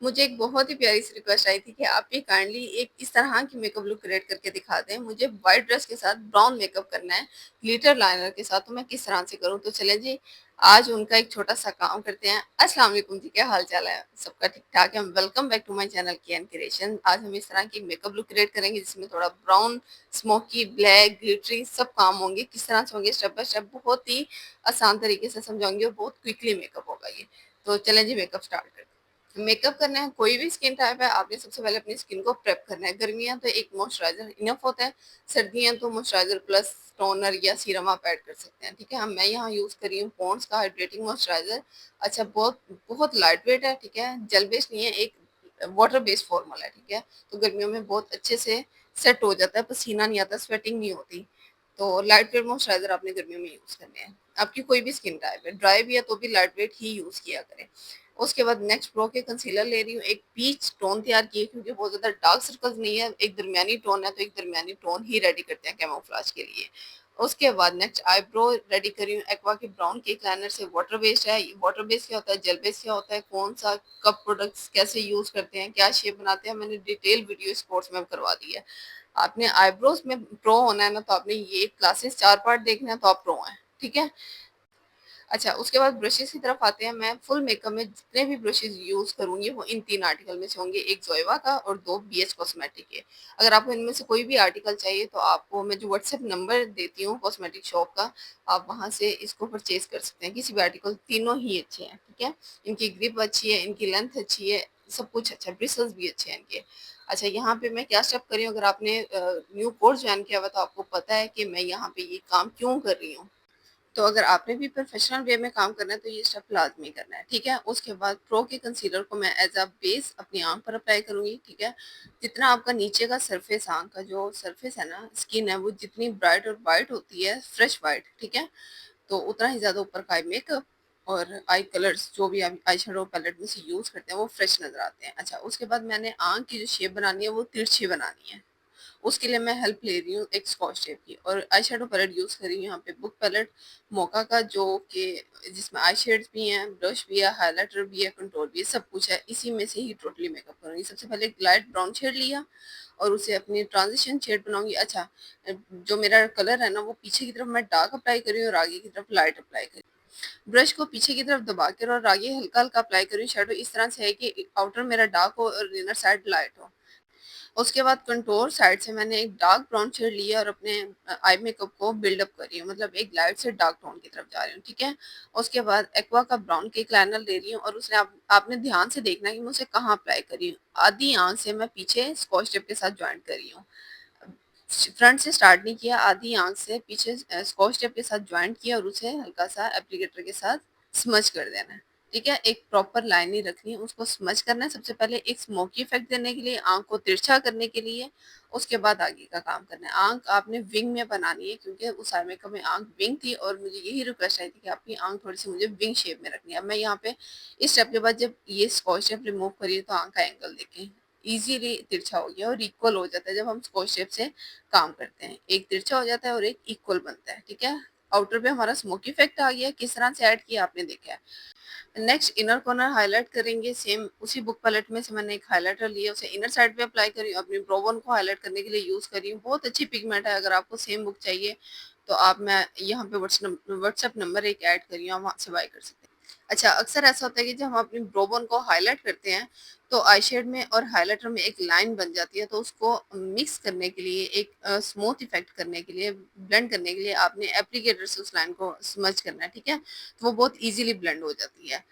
मुझे एक बहुत ही प्यारी सी रिक्वेस्ट आई थी कि आप ये काइंडली एक इस तरह की मेकअप लुक क्रिएट करके दिखा दें। मुझे व्हाइट ड्रेस के साथ ब्राउन मेकअप करना है, ग्लिटर लाइनर के साथ, तो मैं किस तरह से करूँ? तो चलें जी, आज उनका एक छोटा-सा काम करते हैं। अस्सलाम वालेकुम जी, क्या हाल-चाल है? सबका ठीक-ठाक है? Welcome back to my channel Kiyan Creation. आज हम इस तरह की मेकअप लुक क्रिएट करेंगे जिसमें थोड़ा ब्राउन, स्मोकी, ब्लैक, ग्लिटरी सब काम होंगे। किस तरह से होंगे स्टेप बाय स्टेप बहुत ही आसान तरीके से समझाऊँगी और बहुत क्विकली मेकअप होगा ये। तो चलें जी मेकअप स्टार्ट करते हैं। मेकअप करना है, कोई भी स्किन टाइप है, आपने सबसे पहले अपनी स्किन को प्रेप करना है। गर्मियाँ तो एक मॉइस्चराइज़र इनफ होता है, सर्दियाँ तो मॉइस्चराइज़र प्लस टोनर या सीरम आप ऐड कर सकते हैं, ठीक है? मैं यहाँ यूज़ कर रही हूँ पॉन्ड्स का हाइड्रेटिंग मॉइस्चराइज़र। अच्छा, बहुत बहुत लाइट वेट है, ठीक है? जेल बेस्ड नहीं है, एक वाटर बेस्ड फॉर्मूला है, ठीक है? तो गर्मियों में बहुत अच्छे से सेट हो जाता है, पसीना नहीं आता, स्वेटिंग नहीं होती। तो लाइट वेट मॉइस्चराइज़र आपने गर्मियों में यूज़ करने हैं। आपकी कोई भी स्किन टाइप है, ड्राई भी है तो भी लाइट वेट ही यूज़ किया करें। उसके बाद नेक्स्ट प्रो के कंसीलर ले रही हूँ, एक पीच टोन तैयार की है क्योंकि बहुत ज़्यादा डार्क सर्कल्स नहीं है, एक दरमियानी टोन है तो एक दरमियानी टोन ही रेडी करते हैं कैमोफ्लेज के लिए। उसके बाद नेक्स्ट आईब्रो रेडी कर रही हूँ, एक्वा के ब्राउन केक लाइनर से। वाटर बेस्ड है, वाटर बेस्ड क्या होता है, जेल बेस्ड क्या होता है, कौन सा कब प्रोडक्ट्स कैसे यूज़ करते हैं, क्या शेप बनाते हैं, मैंने डिटेल वीडियो इस कोर्स में करवा दी है। आपने आईब्रोज में प्रो होना है ना, तो आपने ये क्लासेस 4 पार्ट देखना है तो आप प्रो हैं, ठीक है? अच्छा, उसके बाद ब्रशेज़ की तरफ आते हैं। मैं फुल मेकअप में जितने भी ब्रशेज़ यूज़ करूँगी वो इन 3 आर्टिकल में से होंगे, एक ज़ोएवा का और 2 बीएच कॉस्मेटिक के। अगर आपको इनमें से कोई भी आर्टिकल चाहिए तो आपको मैं जो व्हाट्सएप नंबर देती हूँ कॉस्मेटिक शॉप का, आप वहाँ से इसको परचेज़ कर सकते हैं। किसी भी आर्टिकल, तीनों ही अच्छे हैं, ठीक है? इनकी ग्रिप अच्छी है, इनकी लेंथ अच्छी है, सब कुछ अच्छा है, ब्रिसल्स भी अच्छे हैं इनके। अच्छा, यहाँ पे मैं क्या स्टेप कर रही हूँ, अगर आपने न्यू कोर्स जॉइन किया हुआ है तो आपको पता है कि मैं यहाँ पे ये काम क्यों कर रही हूँ। तो अगर आपने भी प्रोफेशनल वे में काम करना है तो ये स्टेप लाज़मी करना है, ठीक है? उसके बाद प्रो के कंसीलर को मैं एज़ अ बेस अपनी आँख पर अप्लाई करूँगी, ठीक है? जितना आपका नीचे का सरफेस, आँख का जो सरफेस है ना, स्किन है, वो जितनी ब्राइट और वाइट होती है, फ्रेश वाइट, ठीक है? तो उतना ही ज़्यादा ऊपर का आई मेकअप और आई कलर्स जो भी आप आई शैडो पैलेट में से यूज़ करते हैं, वो फ्रेश नज़र आते हैं। अच्छा, उसके बाद मैंने आँख की जो शेप बनानी है, वो तिरछी बनानी है। उसके लिए मैं हेल्प ले रही हूँ एक स्कॉच टेप की और आई शेडो पैलेट यूज़ कर रही हूँ यहाँ पे बुक पैलेट मोका का, जो कि जिसमें आई शेड्स भी हैं, ब्रश भी है, हाइलाइटर भी है, कंट्रोल भी है, सब कुछ है। इसी में से ही टोटली मेकअप करूँगी। सबसे पहले एक लाइट ब्राउन शेड लिया और उसे अपनी ट्रांजिशन शेड बनाऊंगी। अच्छा, जो मेरा कलर है ना, वो पीछे की तरफ मैं डार्क अप्लाई कर रही हूँ और आगे की तरफ लाइट अप्लाई कर रही हूँ। ब्रश को पीछे की तरफ दबा कर और आगे हल्का हल्का अप्लाई कर रही हूँ। शेडो इस तरह से है कि आउटर मेरा डार्क हो और इनर साइड लाइट हो। उसके बाद कंटूर साइड से मैंने एक डार्क ब्राउन शेड लिया और अपने आई मेकअप को बिल्डअप कर रही हूँ, मतलब एक लाइट से डार्क टोन की तरफ जा रही हूँ, ठीक है? उसके बाद एक्वा का ब्राउन केक लाइनर ले रही हूँ और उसने आपने ध्यान से देखना है कि मैं उसे कहाँ अप्लाई कर रही हूँ। आधी आंख से मैं पीछे स्कॉच टेप के साथ ज्वाइंट कर रही हूँ। फ्रंट से स्टार्ट नहीं किया, आधी आंख से पीछे स्कॉच टेप के साथ ज्वाइंट किया और उसे हल्का सा एप्लीकेटर के साथ स्मज कर देना है, ठीक है? एक प्रॉपर लाइन नहीं रखनी है, उसको स्मज करना है। सबसे पहले एक स्मोकी इफेक्ट देने के लिए, आंख को तिरछा करने के लिए, उसके बाद आगे का काम करना है। आंख आपने विंग में बनानी है क्योंकि उस आई मेकअप में आंख विंग थी और मुझे यही रिक्वेस्ट आई थी कि आपकी आंख थोड़ी सी मुझे विंग शेप में रखनी है। अब मैं यहाँ पे इस स्टेप के बाद जब ये स्कॉच टेप रिमूव करिए तो आंख का एंगल देखें, इजीली तिरछा हो गया और इक्वल हो जाता है जब हम स्कॉच टेप से काम करते हैं। एक तिरछा हो जाता है और एक इक्वल बनता है, ठीक है? आउटर पे हमारा स्मोकी इफेक्ट आ गया, किस तरह से ऐड किया आपने देखा है। नेक्स्ट इनर कॉर्नर हाइलाइट करेंगे। सेम उसी बुक पैलेट में से मैंने एक हाइलाइटर लिया, उसे इनर साइड पे अप्लाई करी, अपनी ब्रो बोन को हाइलाइट करने के लिए यूज करी हूँ। बहुत अच्छी पिगमेंट है, अगर आपको सेम बुक चाहिए तो आप, मैं यहाँ पे व्हाट्सएप नंबर एक ऐड करी हूँ, आप वहाँ से बाय कर सकते हैं। अच्छा, अक्सर ऐसा होता है कि जब हम अपनी ब्रो बोन को हाइलाइट करते हैं तो आई शेड में और हाइलाइटर में एक लाइन बन जाती है, तो उसको मिक्स करने के लिए, एक स्मूथ इफेक्ट करने के लिए, ब्लेंड करने के लिए आपने एप्लीकेटर से उस लाइन को स्मज करना है, ठीक है? तो वो बहुत इजीली ब्लेंड हो जाती है।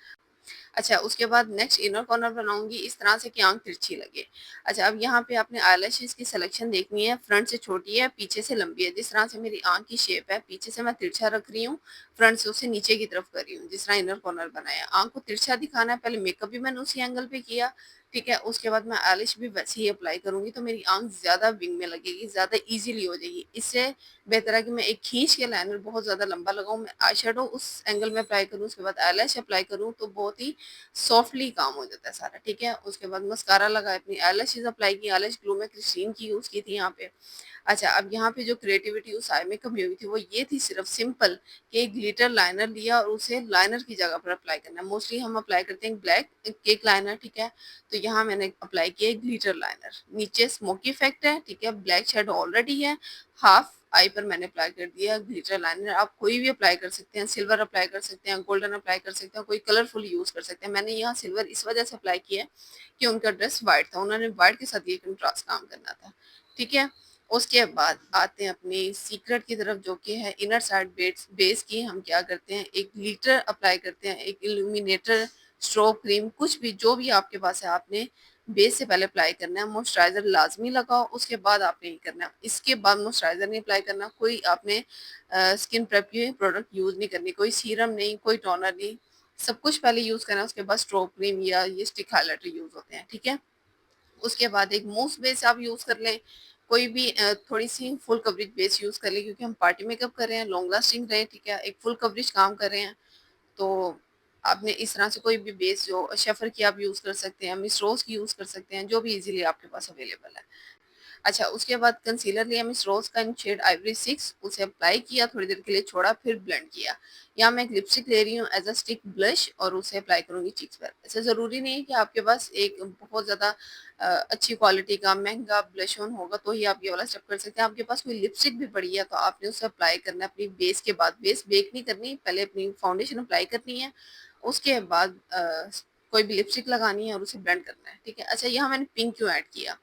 अच्छा, उसके बाद नेक्स्ट इनर कॉर्नर बनाऊंगी इस तरह से कि आंख तिरछी लगे। अच्छा, अब यहाँ पे आपने आईलैशेस की सिलेक्शन देखनी है। फ्रंट से छोटी है, पीछे से लंबी है। जिस तरह से मेरी आंख की शेप है, पीछे से मैं तिरछा रख रही हूँ, फ्रंट से उसे नीचे की तरफ कर रही हूँ, जिस तरह इनर कॉर्नर बनाया। आंख को तिरछा दिखाना है, पहले मेकअप भी मैंने उसी एंगल पे किया, ठीक है? उसके बाद मैं आईलैश भी वैसे ही अप्लाई करूंगी तो मेरी आंख ज्यादा विंग में लगेगी, ज्यादा इजीली हो जाएगी। इससे बेहतर है कि मैं एक खींच के लाइनर बहुत ज्यादा लंबा लगाऊं, मैं आई शेडो उस एंगल में अप्लाई करूँ, उसके बाद आईलैश अप्लाई करूँ, तो बहुत ही सॉफ्टली काम हो जाता है सारा, ठीक है? उसके बाद मस्कारा लगाया, अपनी आईलैशेज़ अप्लाई की, आईलैश ग्लू मैं क्रिस्टीन की यूज़ की थी यहाँ पे। अच्छा, अब यहाँ पे जो क्रिएटिविटी उस आई मेकअप में हुई थी वो ये थी सिर्फ सिंपल कि एक ग्लिटर लाइनर लिया और उसे लाइनर की जगह पर अप्लाई करना है। मोस्टली हम अप्लाई करते हैं ब्लैक केक लाइनर, ठीक है? तो यहाँ मैंने अप्लाई किया ग्लिटर लाइनर, नीचे स्मोकी इफेक्ट है, ठीक है, ब्लैक शेडो ऑलरेडी है, हाफ आई पर मैंने अप्लाई कर दिया ग्लिटर लाइनर। आप कोई भी अप्लाई कर सकते हैं, सिल्वर अप्लाई कर सकते हैं, गोल्डन अप्लाई कर सकते हैं, कोई कलरफुल यूज कर सकते हैं। मैंने यहाँ सिल्वर इस वजह से अप्लाई किया है कि उनका ड्रेस व्हाइट था, उन्होंने व्हाइट के साथ ये कंट्रास्ट काम करना था, ठीक है। उसके बाद आते हैं अपनी सीक्रेट की तरफ, जो कि है इनर साइड बेस की। हम क्या करते हैं, एक ग्लिटर अप्लाई करते हैं, एक इल्यूमिनेटर, स्ट्रोब क्रीम, कुछ भी जो भी आपके पास है, आपने बेस से पहले अप्लाई करना है। मॉइस्चराइजर लाजमी लगाओ, उसके बाद आपने ये करना है। इसके बाद मॉइस्चराइजर नहीं अप्लाई करना, कोई आपने स्किन प्रेप की प्रोडक्ट यूज नहीं करनी, कोई सीरम नहीं, कोई टोनर नहीं, सब कुछ पहले यूज करना है, उसके बाद स्ट्रोब क्रीम या ये स्टिक हाइलाइटर यूज होते हैं, ठीक है। उसके बाद एक मूव बेस आप यूज कर लें, कोई भी थोड़ी सी फुल कवरेज बेस यूज कर लें, क्योंकि हम पार्टी मेकअप कर रहे हैं, लॉन्ग लास्टिंग रहे, ठीक है, एक फुल कवरेज काम कर रहे हैं। तो आपने इस तरह से कोई भी बेस, जो शेफर की आप यूज कर सकते हैं, मिस रोज की यूज कर सकते हैं, जो भी इजीली आपके पास अवेलेबल है। अच्छा, उसके बाद कंसीलर लिया मिस रोज का इन शेड आइवरी 6, उसे अप्लाई किया, थोड़ी देर के लिए छोड़ा, फिर ब्लेंड किया। यहाँ मैं एक लिपस्टिक ले रही हूँ एज अ स्टिक ब्लश, और उसे अप्लाई करूंगी चीक्स पर। ऐसा जरूरी नहीं है कि आपके पास एक बहुत ज्यादा अच्छी क्वालिटी का महंगा ब्लश ऑन होगा तो ही आप ये वाला स्टेप कर सकते हैं। आपके पास कोई लिपस्टिक भी पड़ी है तो आपने उसे अप्लाई करना है अपनी बेस के बाद। बेस बेक नहीं करनी, पहले अपनी फाउंडेशन अप्लाई करनी है, उसके बाद कोई भी लिपस्टिक लगानी है और उसे ब्लेंड करना है, ठीक है। अच्छा, यहाँ मैंने पिंक क्यों ऐड किया,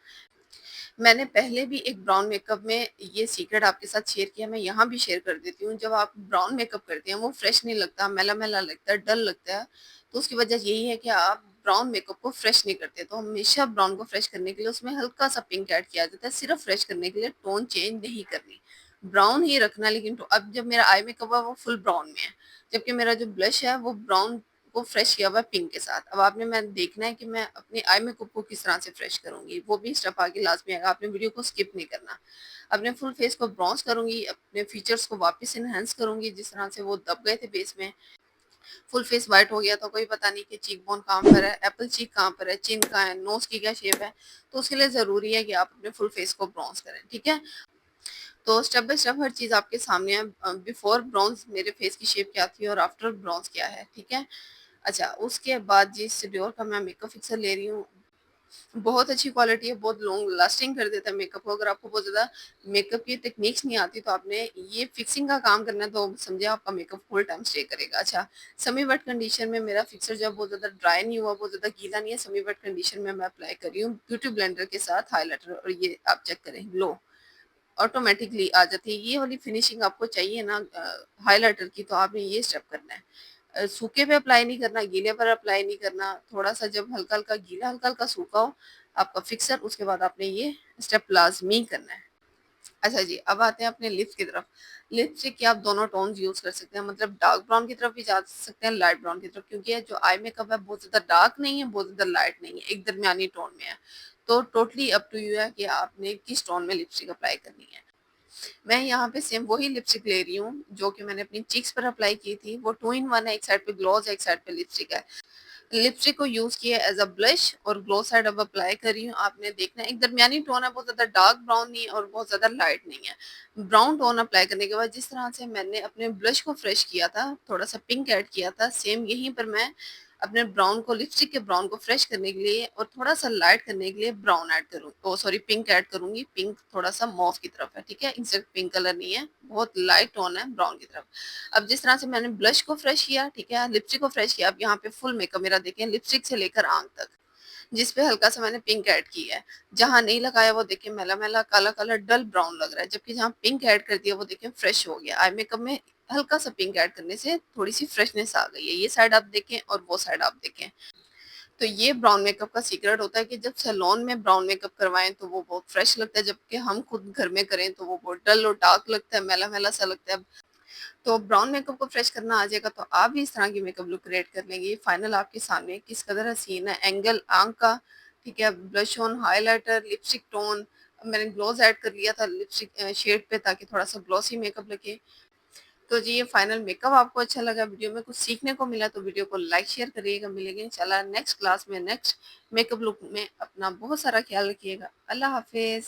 मैंने पहले भी एक ब्राउन मेकअप में ये सीक्रेट आपके साथ शेयर किया, मैं यहाँ भी शेयर कर देती हूँ। जब आप ब्राउन मेकअप करते हैं वो फ्रेश नहीं लगता, मैला मैला लगता है, डल लगता है, तो उसकी वजह यही है कि आप ब्राउन मेकअप को फ्रेश नहीं करते। तो हमेशा ब्राउन को फ्रेश करने के लिए उसमें हल्का सा पिंक ऐड किया जाता है, सिर्फ फ्रेश करने के लिए, टोन चेंज नहीं करनी, ब्राउन ही रखना। लेकिन तो अब जब मेरा आई मेकअप है वो फुल ब्राउन में है, जबकि मेरा जो ब्लश है वो ब्राउन को फ्रेश किया हुआ है पिंक के साथ। अब आपने मैं देखना है कि मैं अपने आई मेकअप को किस तरह से फ्रेश करूंगी, वो भी स्टेप आगे लाजमी आएगा, आपने वीडियो को स्किप नहीं करना। अपने फुल फेस को ब्राउन्स करूंगी, अपने फीचर्स को वापस इनहेंस करूंगी, जिस तरह से वो दब गए थे बेस में। फुल फेस व्हाइट हो गया तो कोई पता नहीं कि चीक बोन कहाँ पर है, एप्पल चीक कहाँ पर है, चिन कहाँ है, नोज की क्या शेप है। तो उसके लिए जरूरी है कि आप अपने फुल फेस को ब्राउन्स करें, ठीक है। तो स्टेप बाय स्टेप हर चीज आपके सामने है। बिफोर ब्राउन्स मेरे फेस की शेप क्या थी और आफ्टर ब्राउन्स क्या है, ठीक है। अच्छा, उसके बाद जिस डियोर का मैं मेकअप फिक्सर ले रही हूँ, बहुत अच्छी क्वालिटी है, बहुत लॉन्ग लास्टिंग कर देता है मेकअप को। अगर आपको बहुत ज़्यादा मेकअप की टेक्निक्स नहीं आती तो आपने ये फिक्सिंग का काम करना है, तो समझे आपका मेकअप फुल टाइम स्टे करेगा। अच्छा, सेमी वेट कंडीशन में मेरा फिक्सर जब बहुत ज़्यादा ड्राई नहीं हुआ, बहुत ज़्यादा गीला नहीं है, सेमी वेट कंडीशन में मैं अप्लाई कर रही हूँ ब्यूटी ब्लेंडर के साथ हाईलाइटर, और ये आप चेक करें, लो ऑटोमेटिकली आ जाती है। ये वाली फिनिशिंग आपको चाहिए ना हाइलाइटर की, तो आपने ये स्टेप करना है। सूखे पे अप्लाई नहीं करना, गीले पर अप्लाई नहीं करना, थोड़ा सा जब हल्का हल्का गीला हल्का हल्का सूखा हो आपका फिक्सर, उसके बाद आपने ये स्टेप लाजमी करना है। अच्छा जी, अब आते हैं अपने लिप्स की तरफ। लिपस्टिक के आप दोनों टोन्स यूज कर सकते हैं, मतलब डार्क ब्राउन की तरफ भी जा सकते हैं, लाइट ब्राउन की तरफ, क्योंकि ये जो आई मेकअप है बहुत ज्यादा डार्क नहीं है, बहुत ज्यादा लाइट नहीं है, एक दरमियानी टोन में है। तो टोटली अप टू यू है कि आपने किस टोन में लिपस्टिक अप्लाई करनी है। मैं यहाँ पे सेम वही लिपस्टिक ले रही हूँ जो कि मैंने अपनी चीक्स पर अप्लाई की थी, वो 2 in 1 है, एक साइड पे ग्लॉस है, एक साइड पे लिपस्टिक है। लिपस्टिक को यूज किया एज अ ब्लश और ग्लो साइड अब अप्लाई कर रही हूँ। आपने देखना है एक दरमियानी टोन है, बहुत ज्यादा डार्क ब्राउन नहीं है और बहुत ज्यादा लाइट नहीं है। ब्राउन टोन अप्लाई करने के बाद जिस तरह से मैंने अपने ब्लश को फ्रेश किया था, थोड़ा सा पिंक ऐड किया था, सेम यहीं पर मैं अपने ब्राउन को, लिपस्टिक के ब्राउन को फ्रेश करने के लिए और थोड़ा सा लाइट करने के लिए ब्राउन ऐड करूँ, ओ सॉरी पिंक ऐड करूंगी। पिंक थोड़ा सा मॉफ की तरफ है, ठीक है, इंस्टेंट पिंक कलर नहीं है, बहुत लाइट टोन है ब्राउन की तरफ। अब जिस तरह से मैंने ब्लश को फ्रेश किया, ठीक है, लिपस्टिक को फ्रेश किया, अब यहाँ पे फुल मेकअप मेरा देखें लिपस्टिक से लेकर आंख तक, जिस पे हल्का सा मैंने पिंक ऐड किया है, जहाँ नहीं लगाया वो देखिए मैला मैला काला काला डल ब्राउन लग रहा है, जबकि जहाँ पिंक ऐड कर दिया वो देखिए फ्रेश हो गया। आई मेकअप में हल्का सा पिंक ऐड करने से थोड़ी सी फ्रेशनेस आ गई है। ये साइड आप देखें और वो साइड आप देखें। तो ये ब्राउन मेकअप का सीक्रेट होता है कि जब सैलून में ब्राउन मेकअप करवाएं तो वो बहुत फ्रेश लगता है, जबकि हम खुद घर में करें तो वो बहुत डल और डार्क लगता है, मैला मैला सा लगता है। तो ब्राउन मेकअप को फ्रेश करना आ जाएगा तो आप भी इस तरह की मेकअप लुक क्रिएट कर लेंगे। फाइनल आपके सामने किस कदर हसीन है, एंगल आंख का, ठीक है, blush on, highlighter, lipstick tone, मैंने ग्लोज ऐड कर लिया था लिपस्टिक शेड पे ताकि थोड़ा सा ग्लॉसी मेकअप लगे। तो जी ये फाइनल मेकअप आपको अच्छा लगा, वीडियो में कुछ सीखने को मिला तो वीडियो को लाइक शेयर करिएगा। मिलेंगे इंशाल्लाह नेक्स्ट क्लास में नेक्स्ट मेकअप लुक में। अपना बहुत सारा ख्याल रखिएगा। अल्लाह हाफिज।